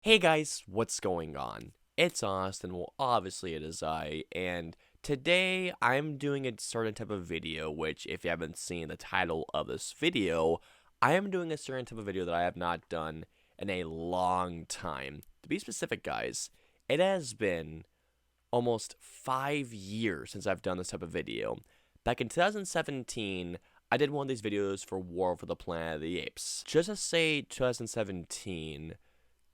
Hey guys, what's going on? It's Austin, well obviously it is I, and today I'm doing a certain type of video, which if you haven't seen the title of this video, I am doing a certain type of video that I have not done in a long time. To be specific guys, it has been almost 5 years since I've done this type of video. Back in 2017, I did one of these videos for War for the Planet of the Apes. Just to say 2017,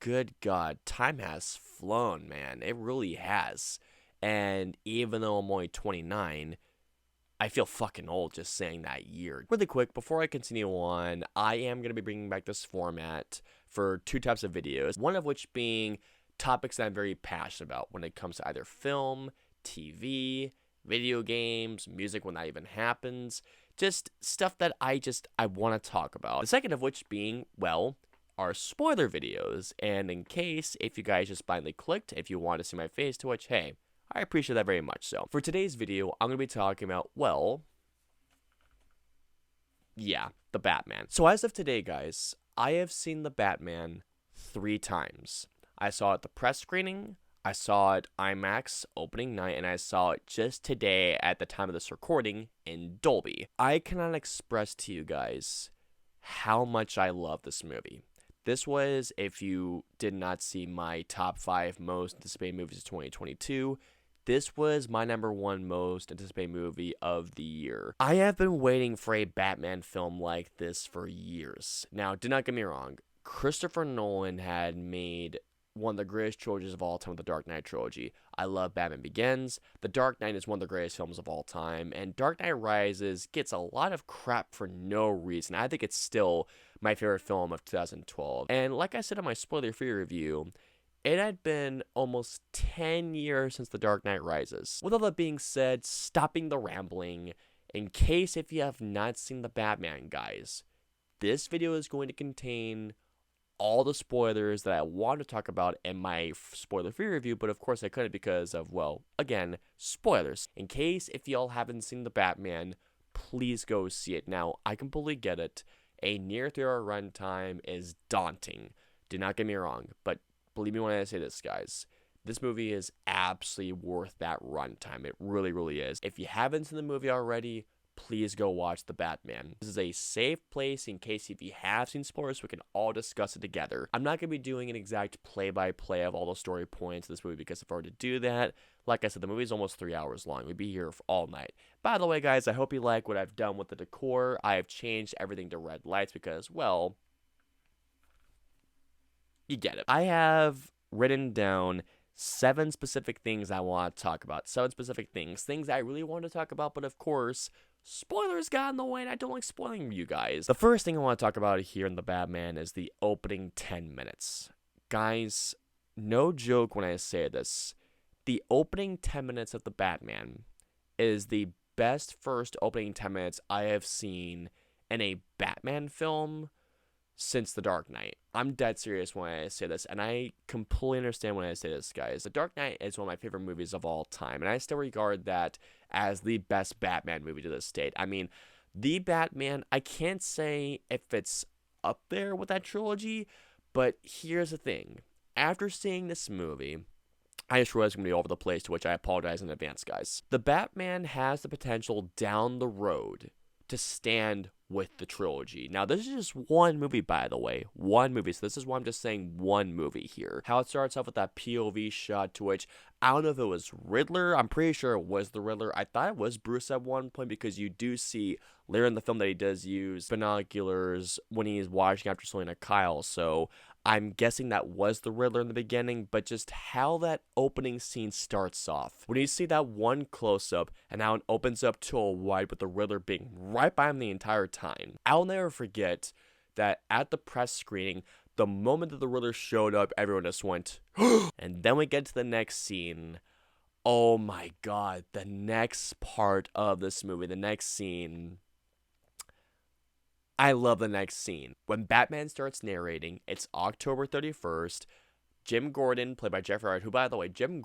good God, time has flown, man. It really has. And even though I'm only 29, I feel fucking old just saying that year. Really quick, before I continue on, I am going to be bringing back this format for two types of videos. One of which being topics that I'm very passionate about when it comes to either film, TV, video games, music when that even happens. Just stuff that I want to talk about. The second of which being, well, are spoiler videos, and in case if you guys just blindly clicked, if you want to see my face, to which, hey, I appreciate that very much. So for today's video, I'm going to be talking about, well, yeah, the Batman. So as of today, guys, I have seen the Batman 3 times. I saw it at the press screening, I saw it IMAX opening night, and I saw it just today at the time of this recording in Dolby. I cannot express to you guys how much I love this movie. This was, if you did not see my top 5 most anticipated movies of 2022, this was my number 1 most anticipated movie of the year. I have been waiting for a Batman film like this for years. Now, do not get me wrong, Christopher Nolan had made one of the greatest trilogies of all time with the Dark Knight trilogy. I love Batman Begins. The Dark Knight is one of the greatest films of all time, and Dark Knight Rises gets a lot of crap for no reason. I think it's still my favorite film of 2012. And like I said in my spoiler-free review, it had been almost 10 years since The Dark Knight Rises. With all that being said, stopping the rambling, in case if you have not seen the Batman, guys, this video is going to contain all the spoilers that I want to talk about in my spoiler-free review, but of course I couldn't because of, well, again, spoilers. In case if y'all haven't seen the Batman, please go see it. Now, I completely get it. A near 3-hour runtime is daunting. Do not get me wrong, but believe me when I say this, guys. This movie is absolutely worth that runtime. It really, really is. If you haven't seen the movie already, please go watch the Batman. This is a safe place in case if you have seen spoilers, we can all discuss it together. I'm not going to be doing an exact play-by-play of all the story points of this movie because if I were to do that, like I said, the movie is almost 3 hours long. We'd be here for all night. By the way, guys, I hope you like what I've done with the decor. I have changed everything to red lights because, well, you get it. I have written down 7 specific things I want to talk about. 7 specific things I really want to talk about, but of course, spoilers got in the way, and I don't like spoiling you guys. The first thing I want to talk about here in the Batman is the opening 10 minutes. Guys, no joke when I say this. The opening 10 minutes of the Batman is the best first opening 10 minutes I have seen in a Batman film since The Dark Knight. I'm dead serious when I say this, and I completely understand when I say this, guys. The Dark Knight is one of my favorite movies of all time, and I still regard that as the best Batman movie to this date. I mean, the Batman, I can't say if it's up there with that trilogy, but here's the thing. After seeing this movie, I just realized I'm going to be all over the place, to which I apologize in advance, guys. The Batman has the potential down the road to stand with the trilogy. Now, this is just one movie, by the way. One movie. So this is why I'm just saying one movie here. How it starts off with that POV shot, to which I don't know if it was Riddler. I'm pretty sure it was the Riddler. I thought it was Bruce at one point because you do see later in the film that he does use binoculars when he's watching after Selena Kyle. So I'm guessing that was the Riddler in the beginning, but just how that opening scene starts off. When you see that one close-up and how it opens up to a wide with the Riddler being right by him the entire time. I'll never forget that at the press screening, the moment that the Riddler showed up, everyone just went, and then we get to the next scene. Oh my God, the next part of this movie, the next scene. I love the next scene. When Batman starts narrating, it's October 31st. Jim Gordon, played by Jeffrey Wright, who, by the way, Jeffrey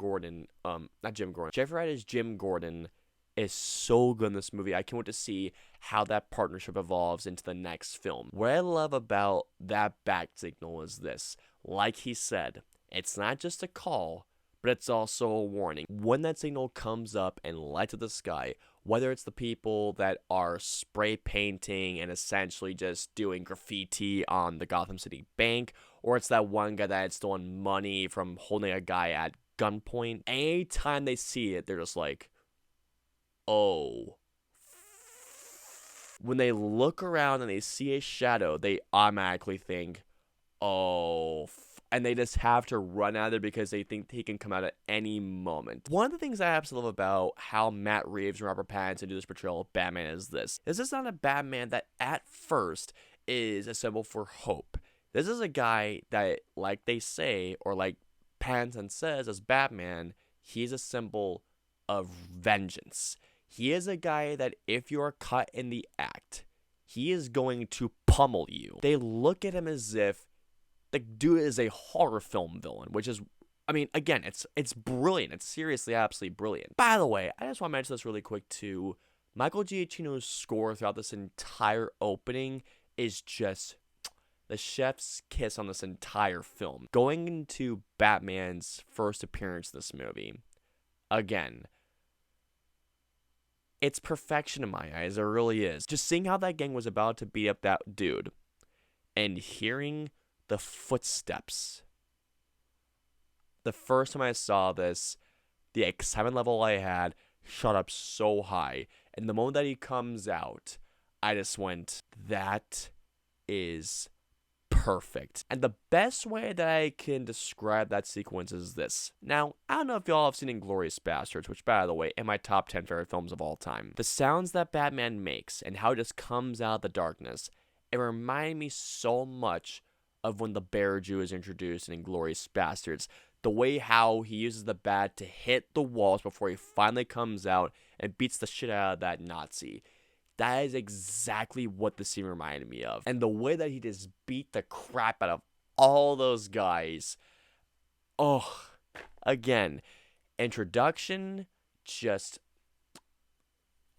Wright as Jim Gordon is so good in this movie. I can't wait to see how that partnership evolves into the next film. What I love about that back signal is this. Like he said, It's not just a call, but it's also a warning. When that signal comes up and lights up the sky, whether it's the people that are spray painting and essentially just doing graffiti on the Gotham City Bank, or it's that one guy that had stolen money from holding a guy at gunpoint, anytime they see it, they're just like, oh. When they look around and they see a shadow, they automatically think, oh, and they just have to run out of there because they think he can come out at any moment. One of the things I absolutely love about how Matt Reeves and Robert Pattinson do this portrayal of Batman is this. This is not a Batman that at first is a symbol for hope. This is a guy that, like they say, or like Pattinson says as Batman, he's a symbol of vengeance. He is a guy that if you are caught in the act, he is going to pummel you. They look at him as if the dude is a horror film villain, which is, I mean, again, it's brilliant. It's seriously absolutely brilliant. By the way, I just want to mention this really quick too. Michael Giacchino's score throughout this entire opening is just the chef's kiss on this entire film. Going into Batman's first appearance in this movie, again, it's perfection in my eyes. It really is. Just seeing how that gang was about to beat up that dude and hearing the footsteps. The first time I saw this, the excitement level I had shot up so high. And the moment that he comes out, I just went, that is perfect. And the best way that I can describe that sequence is this. Now, I don't know if y'all have seen Inglourious Basterds, which, by the way, in my top 10 favorite films of all time. The sounds that Batman makes and how it just comes out of the darkness, it reminded me so much of when the Bear Jew is introduced in Inglourious Basterds. The way how he uses the bat to hit the walls before he finally comes out and beats the shit out of that Nazi. That is exactly what the scene reminded me of. And the way that he just beat the crap out of all those guys. Oh, again, introduction, just...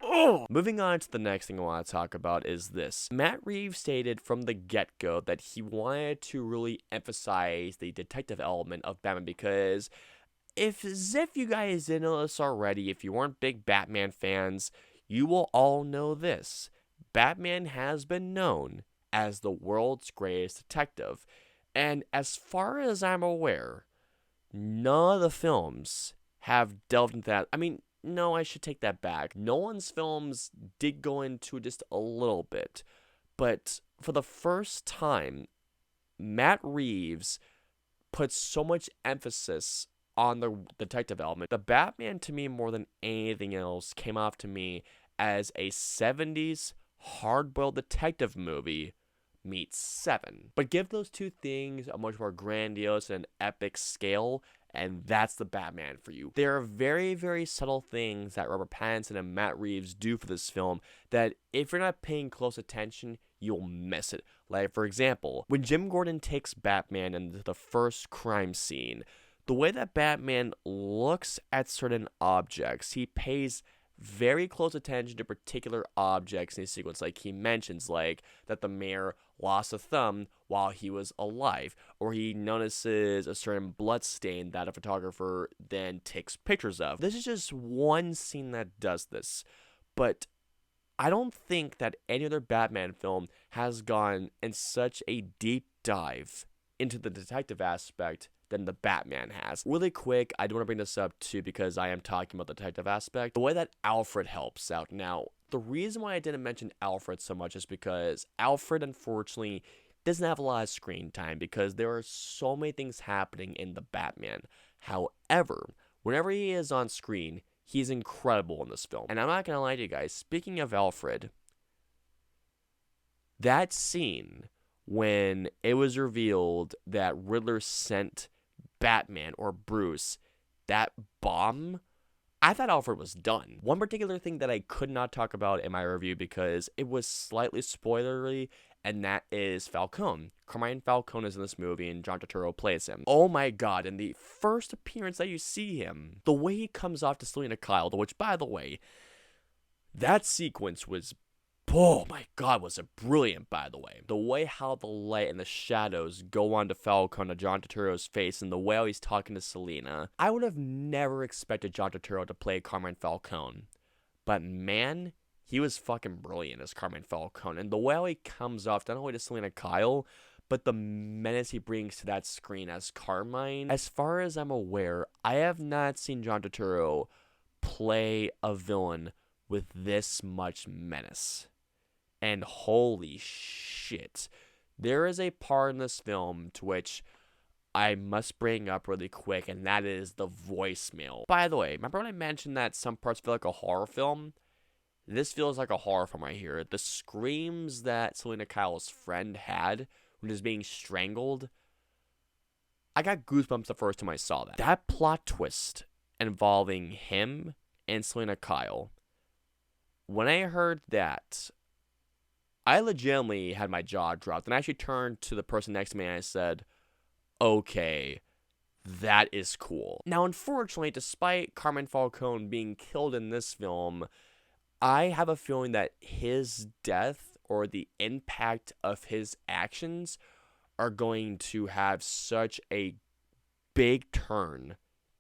Oh. Moving on to the next thing I want to talk about is this. Matt Reeves stated from the get-go that he wanted to really emphasize the detective element of Batman because if you guys didn't know this already, if you weren't big Batman fans, you will all know this. Batman has been known as the world's greatest detective. And as far as I'm aware, none of the films have delved into that. I mean, no, I should take that back. Nolan's films did go into just a little bit. But for the first time, Matt Reeves put so much emphasis on the detective element. The Batman, to me, more than anything else, came off to me as a 70s hard-boiled detective movie meets Seven. But give those two things a much more grandiose and epic scale, and that's the Batman for you. There are very, very subtle things that Robert Pattinson and Matt Reeves do for this film that if you're not paying close attention, you'll miss it. Like, for example, when Jim Gordon takes Batman into the first crime scene, the way that Batman looks at certain objects, he pays very close attention to particular objects in his sequence. Like he mentions, like, that the mayor lost a thumb while he was alive, or he notices a certain blood stain that a photographer then takes pictures of. This is just one scene that does this, but I don't think that any other Batman film has gone in such a deep dive into the detective aspect than the Batman has. Really quick, I do want to bring this up too because I am talking about the detective aspect. The way that Alfred helps out. Now, the reason why I didn't mention Alfred so much is because Alfred, unfortunately, doesn't have a lot of screen time because there are so many things happening in the Batman. However, whenever he is on screen, he's incredible in this film. And I'm not going to lie to you guys, speaking of Alfred, that scene when it was revealed that Riddler sent Batman or Bruce that bomb, I thought Alfred was done. One particular thing that I could not talk about in my review because it was slightly spoilery, and that is Falcone. Carmine Falcone is in this movie, and John Turturro plays him. Oh my god, in the first appearance that you see him, the way he comes off to Selena Kyle, which, by the way, that sequence was Oh my god, was it brilliant, by the way. The way how the light and the shadows go onto Falcone, John Turturro's face, and the way how he's talking to Selena. I would have never expected John Turturro to play Carmine Falcone. But man, he was fucking brilliant as Carmine Falcone. And the way how he comes off, not only to Selena Kyle, but the menace he brings to that screen as Carmine. As far as I'm aware, I have not seen John Turturro play a villain with this much menace. And holy shit, there is a part in this film to which I must bring up really quick, and that is the voicemail. By the way, remember when I mentioned that some parts feel like a horror film? This feels like a horror film right here. The screams that Selena Kyle's friend had when he was being strangled, I got goosebumps the first time I saw that. That plot twist involving him and Selena Kyle, when I heard that, I legitimately had my jaw dropped, and I actually turned to the person next to me and I said, okay, that is cool. Now, unfortunately, despite Carmine Falcone being killed in this film, I have a feeling that his death or the impact of his actions are going to have such a big turn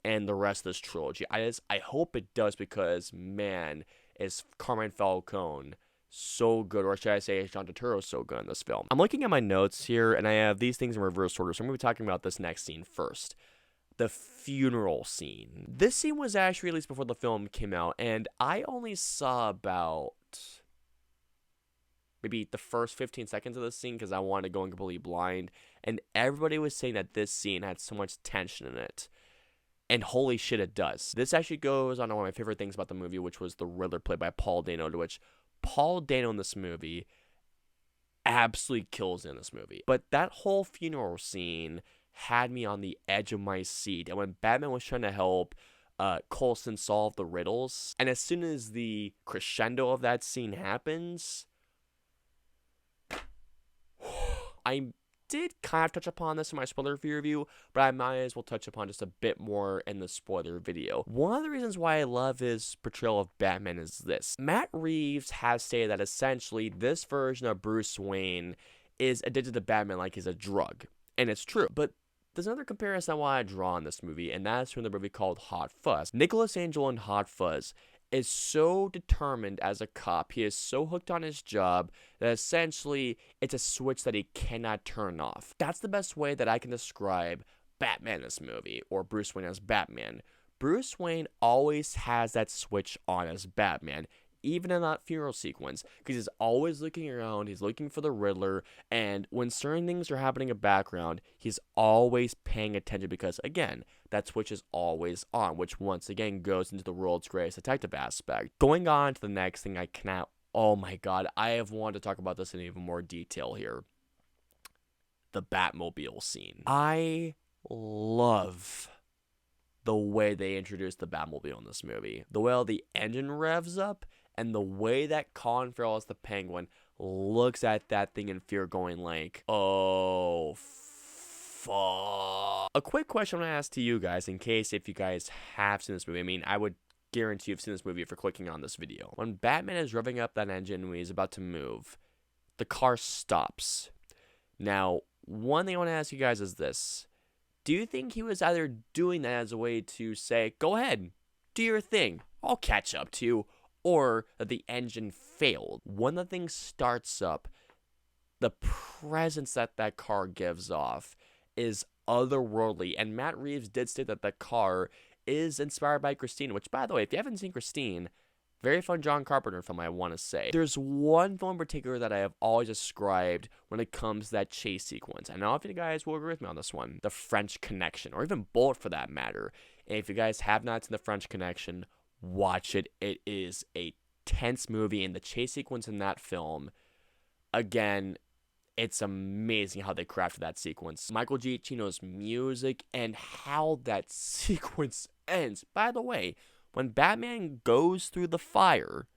in the rest of this trilogy. I hope it does, because, man, is Carmine Falcone so good, or should I say John Turturro so good in this film. I'm looking at my notes here, and I have these things in reverse order, so I'm going to be talking about this next scene first. The funeral scene. This scene was actually released before the film came out, and I only saw about maybe the first 15 seconds of this scene because I wanted to go in completely blind, and everybody was saying that this scene had so much tension in it. And holy shit, it does. This actually goes on to one of my favorite things about the movie, which was the Riddler played by Paul Dano, to which Paul Dano in this movie absolutely kills in this movie. But that whole funeral scene had me on the edge of my seat. And when Batman was trying to help Coulson solve the riddles, and as soon as the crescendo of that scene happens, I did kind of touch upon this in my spoiler review, but I might as well touch upon just a bit more in the spoiler video. One of the reasons why I love his portrayal of Batman is this. Matt Reeves has stated that essentially this version of Bruce Wayne is addicted to Batman like he's a drug. And it's true. But there's another comparison I want to draw in this movie, and that's from the movie called Hot Fuzz. Nicholas Angel in Hot Fuzz is so determined as a cop, he is so hooked on his job, that essentially it's a switch that he cannot turn off. That's the best way that I can describe Batman in this movie, or Bruce Wayne as Batman. Bruce Wayne always has that switch on as Batman, even in that funeral sequence, because he's always looking around, he's looking for the Riddler, and when certain things are happening in the background, he's always paying attention because, again, that switch is always on, which once again goes into the world's greatest detective aspect. Going on to the next thing, oh my god, I have wanted to talk about this in even more detail here. The Batmobile scene. I love the way they introduced the Batmobile in this movie. The way the engine revs up, and the way that Colin Farrell as the Penguin looks at that thing in fear, going like, oh, fuck. A quick question I'm going to ask to you guys, in case if you guys have seen this movie. I mean, I would guarantee you've seen this movie if you're clicking on this video. When Batman is revving up that engine when he's about to move, the car stops. Now, one thing I want to ask you guys is this. Do you think he was either doing that as a way to say, go ahead, do your thing, I'll catch up to you, or that the engine failed? When the thing starts up, the presence that that car gives off is otherworldly. And Matt Reeves did state that the car is inspired by Christine, which, by the way, if you haven't seen Christine, very fun John Carpenter film, I want to say. There's one film in particular that I have always described when it comes to that chase sequence. I don't know if you guys will agree with me on this one. The French Connection, or even Bullet for that matter. And if you guys have not seen The French Connection, watch it. It is a tense movie, and the chase sequence in that film, again, it's amazing how they crafted that sequence. Michael Giacchino's music and how that sequence ends. By the way, when Batman goes through the fire,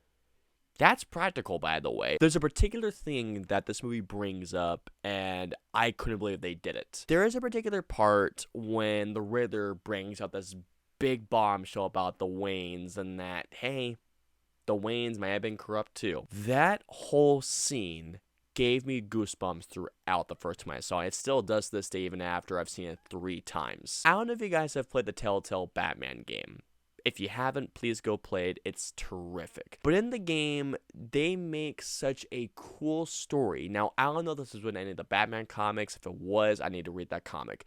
that's practical, by the way. There's a particular thing that this movie brings up, and I couldn't believe they did it. There is a particular part when the Riddler brings out this big bombshell about the Waynes, and that, hey, the Waynes may have been corrupt too. That whole scene gave me goosebumps throughout the first time I saw it. It still does to this day, even after I've seen it 3 times. I don't know if you guys have played the Telltale Batman game. If you haven't, please go play it. It's terrific. But in the game, they make such a cool story. Now, I don't know if this was in any of the Batman comics. If it was, I need to read that comic.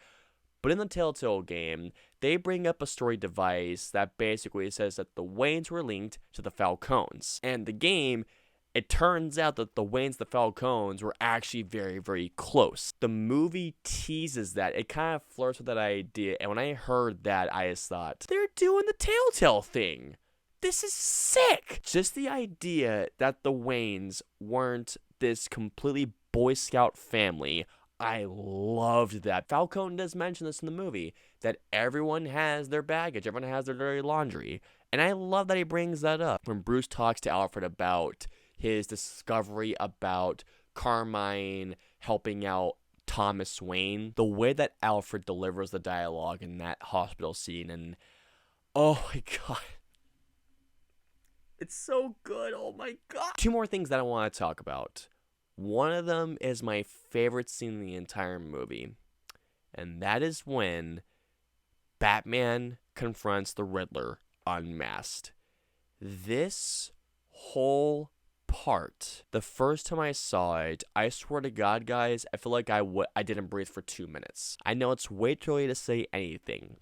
But in the Telltale game, they bring up a story device that basically says that the Waynes were linked to the Falcones. And the game, it turns out that the Waynes, the Falcones, were actually very, very close. The movie teases that. It kind of flirts with that idea. And when I heard that, I just thought, they're doing the Telltale thing. This is sick. Just the idea that the Waynes weren't this completely Boy Scout family, I loved that. Falcone does mention this in the movie, that everyone has their baggage, everyone has their dirty laundry. And I love that he brings that up. When Bruce talks to Alfred about his discovery about Carmine helping out Thomas Wayne, the way that Alfred delivers the dialogue in that hospital scene, and oh my god, it's so good. Oh my god. 2 more things that I want to talk about. One of them is my favorite scene in the entire movie, and that is when Batman confronts the Riddler unmasked. This whole part, the first time I saw it, I swear to God, guys, I feel like I didn't breathe for 2 minutes. I know it's way too early to say anything.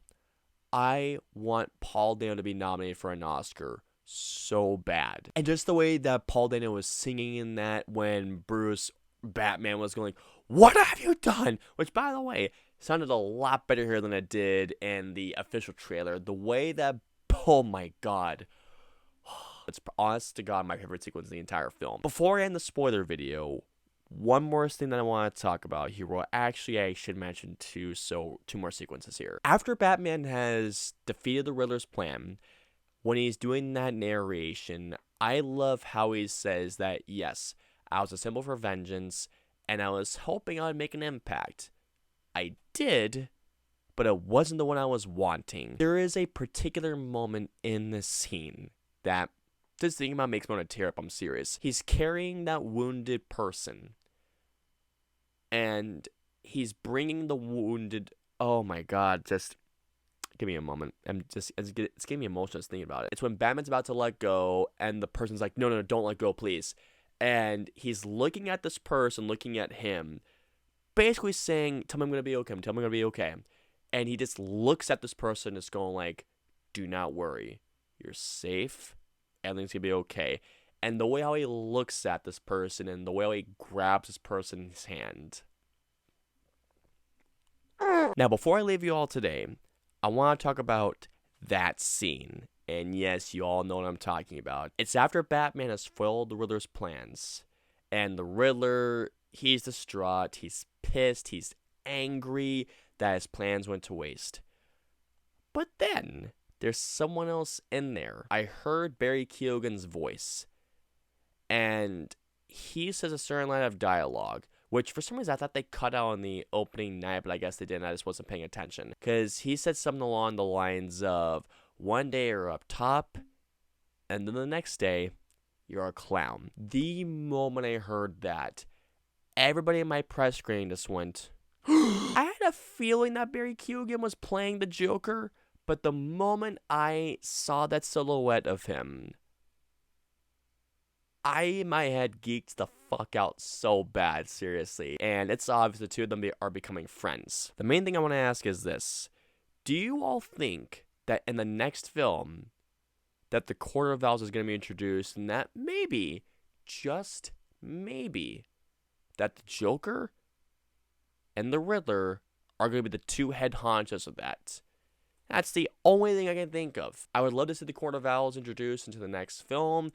I want Paul Dano to be nominated for an Oscar so bad. And just the way that Paul Dano was singing in that when Batman was going, "What have you done?" Which, by the way, sounded a lot better here than it did in the official trailer. The way that, oh my god. It's honest to God my favorite sequence in the entire film. Before I end the spoiler video, one more thing that I want to talk about here. Well, actually, I should mention 2 more sequences here. After Batman has defeated the Riddler's plan, when he's doing that narration, I love how he says that, yes, I was a symbol for vengeance, and I was hoping I would make an impact. I did, but it wasn't the one I was wanting. There is a particular moment in this scene that, just thinking about, makes me want to tear up. I'm serious. He's carrying that wounded person, and he's bringing the wounded, oh my god, just give me a moment. It's getting me emotional just thinking about it. It's when Batman's about to let go, and the person's like, no, don't let go, please. And he's looking at this person, looking at him, basically saying, tell me I'm going to be okay. Tell me I'm going to be okay. And he just looks at this person, just going like, do not worry. You're safe. Everything's going to be okay. And the way how he looks at this person, and the way how he grabs this person's hand. Now, before I leave you all today, I want to talk about that scene. And yes, you all know what I'm talking about. It's after Batman has foiled the Riddler's plans. And the Riddler, he's distraught, he's pissed, he's angry that his plans went to waste. But then, there's someone else in there. I heard Barry Keoghan's voice. And he says a certain line of dialogue, which for some reason I thought they cut out on the opening night, but I guess they didn't. I just wasn't paying attention. Because he said something along the lines of, one day you're up top, and then the next day, you're a clown. The moment I heard that, everybody in my press screening just went, I had a feeling that Barry Keoghan was playing the Joker, but the moment I saw that silhouette of him, I, in my head, geeked the fuck out so bad, seriously. And it's obvious the two of them are becoming friends. The main thing I want to ask is this. Do you all think that in the next film, that the Court of Owls is going to be introduced, and that maybe, just maybe, that the Joker and the Riddler are going to be the 2 head honchos of that? That's the only thing I can think of. I would love to see the Court of Owls introduced into the next film.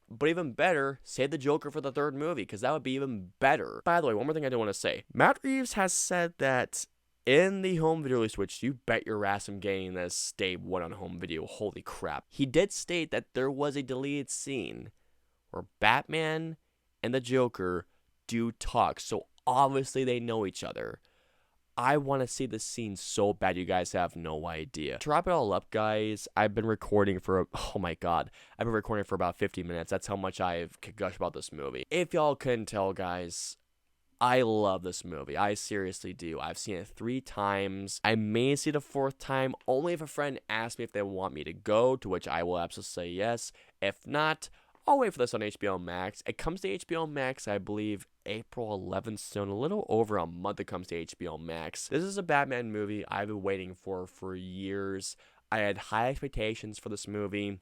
But even better, save the Joker for the 3rd movie, because that would be even better. By the way, one more thing I do want to say. Matt Reeves has said that in the home video release, which you bet your ass I'm getting this day 1 on home video, holy crap. He did state that there was a deleted scene where Batman and the Joker do talk, so obviously they know each other. I want to see this scene so bad, you guys have no idea. To wrap it all up, guys, I've been recording for, oh my god, I've been recording for about 50 minutes. That's how much I've gushed about this movie. If y'all couldn't tell, guys, I love this movie. I seriously do. I've seen it 3 times. I may see it a 4th time, only if a friend asks me if they want me to go, to which I will absolutely say yes. If not, I'll wait for this on HBO Max. It comes to HBO Max, I believe, April 11th, so in a little over a month it comes to HBO Max. This is a Batman movie I've been waiting for years. I had high expectations for this movie,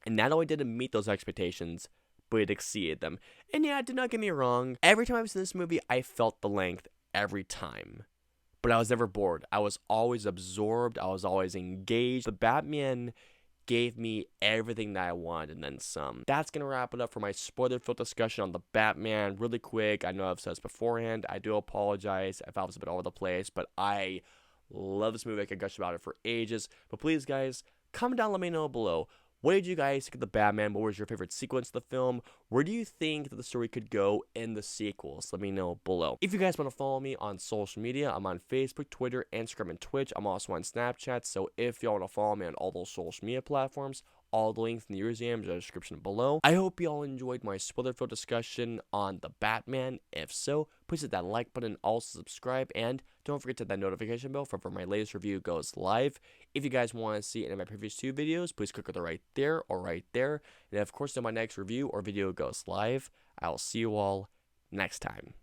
and not only did it meet those expectations, but it exceeded them. And yeah, do not get me wrong, every time I've seen this movie, I felt the length every time. But I was never bored. I was always absorbed. I was always engaged. The Batman gave me everything that I wanted and then some. That's going to wrap it up for my spoiler-filled discussion on the Batman. Really quick, I know I've said this beforehand. I do apologize if I was a bit all over the place, but I love this movie. I could gush about it for ages. But please, guys, comment down, let me know below. What did you guys think of the Batman? What was your favorite sequence of the film? Where do you think that the story could go in the sequels? Let me know below. If you guys want to follow me on social media, I'm on Facebook, Twitter, Instagram, and Twitch. I'm also on Snapchat, so if y'all want to follow me on all those social media platforms, all the links in the username in the description below. I hope you all enjoyed my spoiler-filled discussion on the Batman. If so, please hit that like button, also subscribe, and don't forget to hit that notification bell for my latest review goes live. If you guys want to see any of my previous 2 videos, please click on the right there or right there. And of course, when my next review or video goes live, I'll see you all next time.